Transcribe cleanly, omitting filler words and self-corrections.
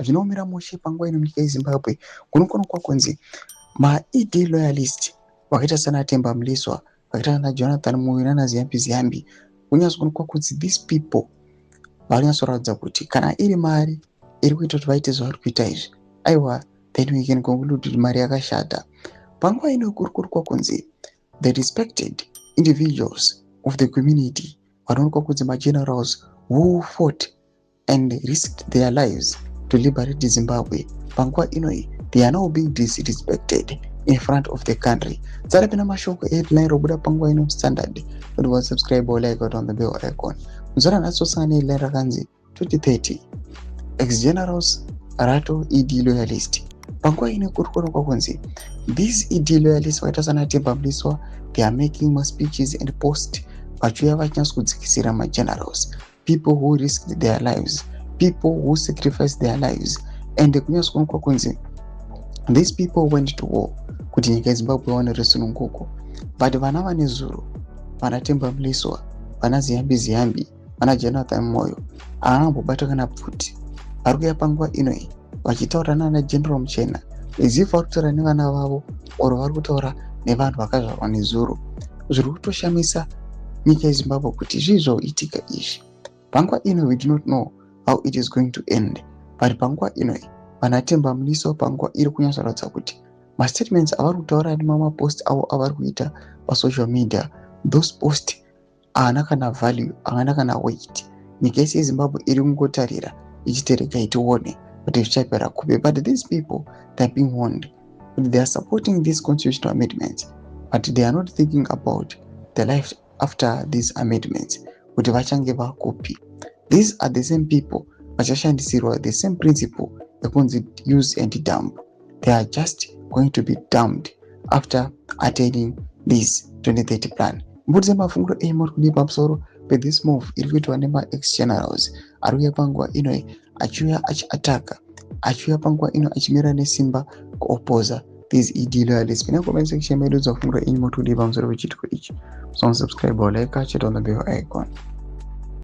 zvinoomera mushe panguva ino munyika yeZimbabwe kunokonekwa kunzi ma-ED loyalist vakaita sana Temba Mliswa, vakaita sana Jonathan Moyo nana Ziyambi Ziyambi, kunyatsoonekwa kunzi these people vanonyatsoratidza kuti kana iri mari iri kuita kuti vaite zvavari kuita izvi, aiwa, then we can conclude kuti mari yakashata. Panguva ino kurikuonekwa kunzi the respected individuals of the community vanoonekwa kunzi magenerals who fought and risked their lives to liberate Zimbabwe, panguva inoi they are now being disrespected in front of the country. Tsara pina mashoko headline robuda panguva ino Standard. Kuti wa subscribe or like on the bell icon. Mzora natsosana headline rakanzi 2030 ex-generals Rato ED loyalist. Panguva ino kurikuonekwa kunzi these ED loyalists vakaita sana Temba Mliswa, they are making more speeches and posts vachiuya vachinyatsokudzikisira magenerals, people who risked their lives, people who sacrificed their lives, and kunyatsoonekwa kunzi these people went to war kuti nyika yeZimbabwe iwane rusununguko, but vana vane zuro, vana Temba Mliswa, vana Ziyambi Ziyambi, vana Jonathan Moyo haambobata kana pfuti. Vari kuuya panguva inoi vachitaura nana General Muchena as if vari kutaura nevana vavo oro vari kutaura nevanhu vakazvarwa nezuro. Zviri kutoshamisa nyika yeZimbabwe kuti zvii zvauitika izvi. Panguva ino we do not know how it is going to end, but panguva inoi vana Temba Mliswa panguva iri kunyatsoratidza kuti mastatements avari kutaura nemamapost avo avari kuita pasocial media, those posts haana kana value, haana kana weight. Nyika yese yeZimbabwe iri kungotarira ichitereka itione kuti zvichapera kupi, but these people they are being warned. They are supporting these constitutional amendments, but they are not thinking about the life after these amendments, kuti vachange vakupi. These are the same people vachashandisirwa the same principle yekunzi use and dump. They are just going to be dumped after attaining this 2030 plan. Mbudze mafunguro muri kudii pamusoro this move iri kuitwa nema-ex-generals ari kuuya panguva inoi achiuya achiataka, achiuya panguva ino achimira nesimba kuopoza these ED loyalists. Pina comment section medu dzafunguro muri kudii pamusoro pechitiko ichi. So subscribe or like, check on the bell icon.